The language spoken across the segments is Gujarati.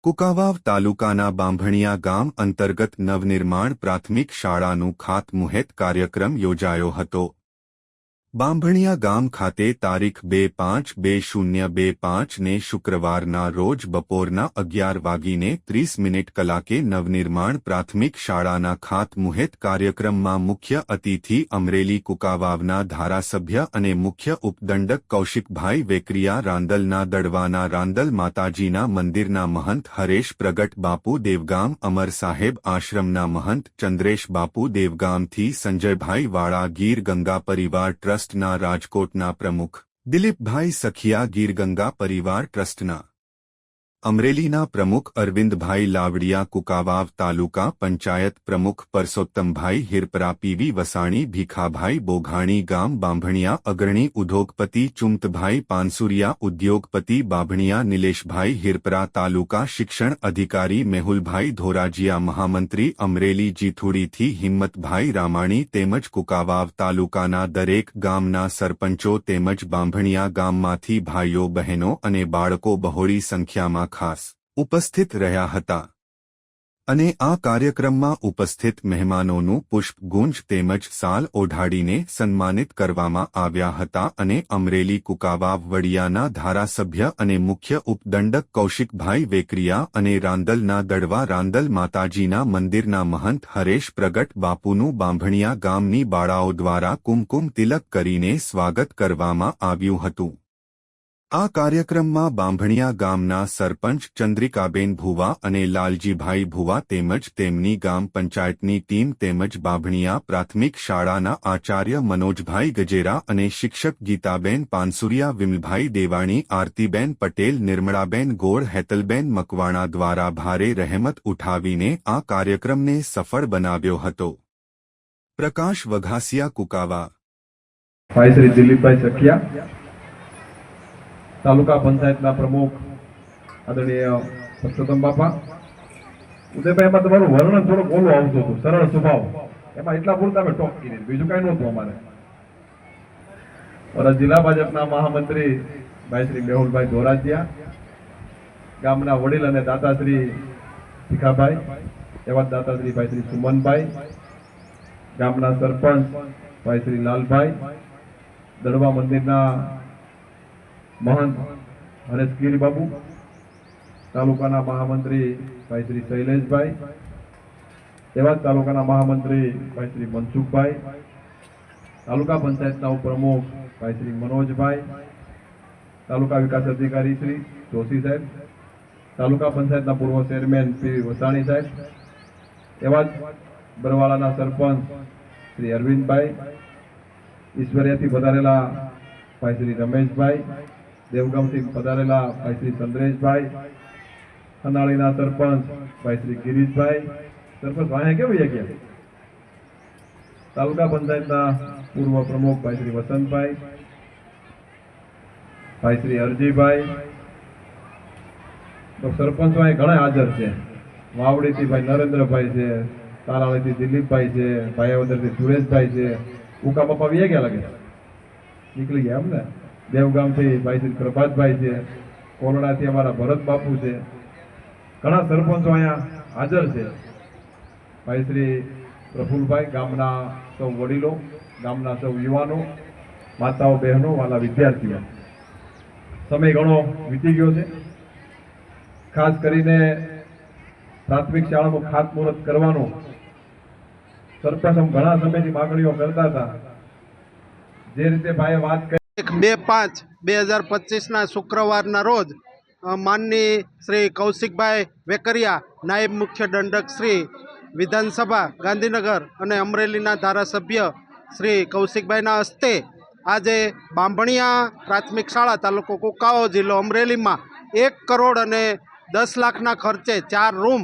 કુકાવાવ તાલુકાના બાંભણિયા ગામ અંતર્ગત નવનિર્માણ પ્રાથમિક શાળાનું ખાતમુહૂર્ત કાર્યક્રમ યોજાયો હતો। બાંભણિયા ગામ ખાતે તારીખ 2/5/2025 ને શુક્રવારના રોજ બપોરના 11:30 કલાકે નવનિર્માણ પ્રાથમિક શાળાના ખાતમુહૂર્ત કાર્યક્રમમાં મુખ્ય અતિથિ અમરેલી કુકાવાવના ધારાસભ્ય અને મુખ્ય ઉપદંડક કૌશિકભાઈ વેકરિયા, રાંદલના દડવાના રાંદલ માતાજીના મંદિરના મહંત હરેશ પ્રગટ બાપુ દેવગામ, અમર સાહેબ આશ્રમના મહંત ચંદ્રેશ બાપુ દેવગામથી, સંજયભાઈ વાળા ગીર ગંગા પરિવાર ટ્રસ્ટના રાજકોટના પ્રમુખ દિલીપભાઈ સખિયા, ગીર ગંગા પરિવાર ટ્રસ્ટના અમરેલીના પ્રમુખ અરવિંદભાઈ લાવડિયા, કુકાવાવ તાલુકા પંચાયત પ્રમુખ પરસોત્તમભાઈ હિરપરા, પીવી વસાણી, ભીખાભાઈ બોઘાણી, ગામ બાંભણિયા અગ્રણી ઉદ્યોગપતિ ચુમતભાઈ પાનસુરિયા, ઉદ્યોગપતિ બાંભણિયા નિલેશભાઈ હિરપરા, તાલુકા શિક્ષણ અધિકારી મેહુલભાઈ ધોરાજીયા, મહામંત્રી અમરેલી જીથુડીથી હિંમતભાઈ રામાણી તેમજ કુકાવાવ તાલુકાના દરેક ગામના સરપંચો તેમજ બાંભણિયા ગામમાંથી ભાઈઓ બહેનો અને બાળકો બહોળી સંખ્યામાં ખાસ ઉપસ્થિત રહ્યા હતા અને આ કાર્યક્રમમાં ઉપસ્થિત મહેમાનોનું પુષ્પગુંજ તેમજ સાલ ઓઢાડીને સન્માનિત કરવામાં આવ્યા હતા અને અમરેલી કુકાવાવ વડિયાના ધારાસભ્ય અને મુખ્ય ઉપદંડક કૌશિકભાઈ વેકરિયા અને રાંદલના દડવા રાંદલ માતાજીના મંદિરના મહંત હરેશ પ્રગટ બાપુનું બાંભણિયા ગામની બાળાઓ દ્વારા કુમકુમ તિલક કરીને સ્વાગત કરવામાં આવ્યું હતું। આ કાર્યક્રમમાં બાંભણિયા ગામના સરપંચ ચંદ્રિકાબેન ભુવા અને લાલજીભાઈ ભુવા તેમજ તેમની ગામ પંચાયતની ટીમ તેમજ બાંભણિયા પ્રાથમિક શાળાના આચાર્ય મનોજભાઈ ગજેરા અને શિક્ષક ગીતાબેન પાનસુરિયા, વિમલભાઈ દેવાણી, આરતીબેન પટેલ, નિર્મળાબેન ગોળ, હેતલબેન મકવાણા દ્વારા ભારે રહેમત ઉઠાવીને આ કાર્યક્રમને સફળ બનાવ્યો હતો। પ્રકાશ વઘાસિયા, કુકાવા। ભાઈ શ્રી દિલીપભાઈ સખિયા, તાલુકા પંચાયતના પ્રમુખ આદરણીય પરસોત્તમ બાપા। ઉદયભાઈ, એમાં તમારું વર્ણન થોડુંક ઓલું આવતું હતું, સરળ સ્વભાવ, એમાં એટલા પૂરતા અમે ટોક કરી, બીજું કઈ નહોતું અમારે। વડોદરા જિલ્લા ભાજપના મહામંત્રી ભાઈ શ્રી મેહુલભાઈ ધોરાજીયા, ગામના વડીલ અને દાતાશ્રી ભીખાભાઈ, એવા દાતાશ્રી ભાઈ શ્રી સુમનભાઈ, ગામના સરપંચ ભાઈ શ્રી લાલભાઈ, દડવા મંદિરના મહંત હરેશગીરી બાબુ, તાલુકાના મહામંત્રી ભાઈ શ્રી શૈલેષભાઈ, એવા તાલુકાના મહામંત્રી ભાઈ શ્રી મનસુખભાઈ, તાલુકા પંચાયતના ઉપપ્રમુખ ભાઈ શ્રી મનોજભાઈ, તાલુકા વિકાસ અધિકારી શ્રી જોશી સાહેબ, તાલુકા પંચાયતના પૂર્વ ચેરમેન પી વસાણી સાહેબ, એવા જ બરવાળાના સરપંચ શ્રી અરવિંદભાઈ, ઈશ્વરિયાથી પધારેલા ભાઈ શ્રી રમેશભાઈ, દેવગામથી પધારેલા ભાઈ શ્રી ચંદ્રેશભાઈ, અનાળીના સરપંચ ભાઈ શ્રી ગિરીશભાઈ, સરપંચ વાહે કેવી જગ્યા, તાલુકા પંચાયતના પૂર્વ પ્રમુખ ભાઈ શ્રી વસંતભાઈ, ભાઈ શ્રી અરજીભાઈ, તો સરપંચ અહીં ઘણા હાજર છે। વાવડીથી ભાઈ નરેન્દ્રભાઈ છે, તારાળીથી દિલીપભાઈ છે, ભાયાવદરથી સુરેશભાઈ છે, ઉકા બાપા વી ગયા લાગે નીકળી ગયા એમ ને। દેવગામથી ભાઈ શ્રી પ્રભાતભાઈ છે, કોલડાથી અમારા ભરત બાપુ છે, ઘણા સરપંચો અહીંયા હાજર છે। ભાઈ શ્રી પ્રફુલભાઈ, ગામના સૌ વડીલો, ગામના સૌ યુવાનો, માતાઓ, બહેનો, વાલા વિદ્યાર્થીઓ, સમય ઘણો વીતી ગયો છે। ખાસ કરીને પ્રાથમિક શાળાનું ખાતમુહૂર્ત કરવાનું સરપંચ ઘણા સમયથી માગણીઓ કરતા હતા। જે રીતે ભાઈએ વાત કરી, 2/5/2025ના શુક્રવારના રોજ માનની શ્રી કૌશિકભાઈ વેકરિયા, નાયબ મુખ્ય દંડક શ્રી વિધાનસભા ગાંધીનગર અને અમરેલીના ધારાસભ્ય શ્રી કૌશિકભાઈના હસ્તે આજે બાંભણિયા પ્રાથમિક શાળા, તાલુકો કુકાઓ, જિલ્લો અમરેલીમાં 1 કરોડ અને 10 લાખના ખર્ચે 4 રૂમ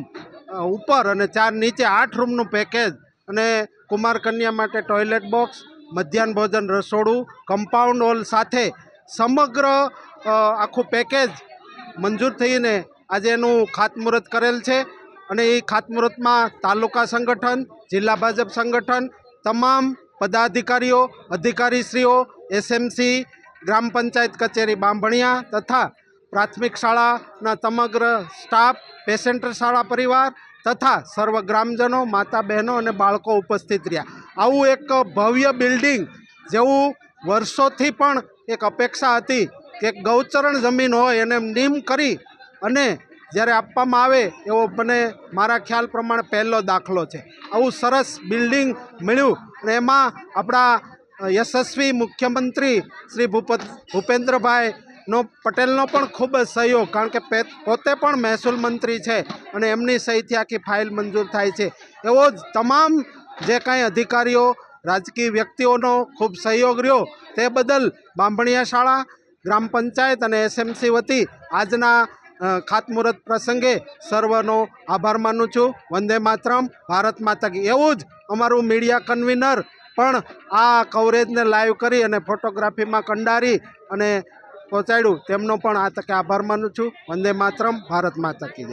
ઉપર અને 4 નીચે 8 રૂમનું પેકેજ અને કુમાર કન્યા માટે ટોયલેટ બોક્સ, મધ્યાહન ભોજન રસોડું, કમ્પાઉન્ડ હોલ સાથે સમગ્ર આખું પેકેજ મંજૂર થઈને આજે એનું ખાતમુહૂર્ત કરેલ છે। અને એ ખાતમુહૂર્તમાં તાલુકા સંગઠન, જિલ્લા ભાજપ સંગઠન, તમામ પદાધિકારીઓ, અધિકારીશ્રીઓ, એસએમસી, ગ્રામ પંચાયત કચેરી બાંભણિયા તથા પ્રાથમિક શાળાના સમગ્ર સ્ટાફ, પેસેન્ટર શાળા પરિવાર તથા સર્વ ગ્રામજનો, માતા બહેનો અને બાળકો ઉપસ્થિત રહ્યા. આવું એક ભવ્ય બિલ્ડિંગ જેવું વર્ષોથી પણ એક અપેક્ષા હતી કે ગૌચરણ જમીન હોય એને નીમ કરી અને જ્યારે આપવામાં આવે એવો મને મારા ખ્યાલ પ્રમાણે પહેલો દાખલો છે. આવું સરસ બિલ્ડિંગ મળ્યું અને એમાં આપણા યશસ્વી મુખ્યમંત્રી શ્રી ભૂપેન્દ્રભાઈનો પટેલનો પણ ખૂબ જ સહયોગ, કારણ કે પોતે પણ મહેસૂલ મંત્રી છે અને એમની સહીથી આખી ફાઇલ મંજૂર થાય છે. એવો જ તમામ જે કાંઈ અધિકારીઓ, રાજકીય વ્યક્તિઓનો ખૂબ સહયોગ રહ્યો તે બદલ બાંભણિયા શાળા, ગ્રામ પંચાયત અને એસએમસી વતી આજના ખાતમુહૂર્ત પ્રસંગે સર્વનો આભાર માનું છું. વંદે માતરમ, ભારત માતા કી. એવું જ અમારું મીડિયા કન્વીનર પણ આ કવરેજને લાઈવ કરી અને ફોટોગ્રાફીમાં કંડારી અને પહોંચાડ્યું, તેમનો પણ આ તકે આભાર માનું છું. વંદે માતરમ, ભારત માતા કી જય.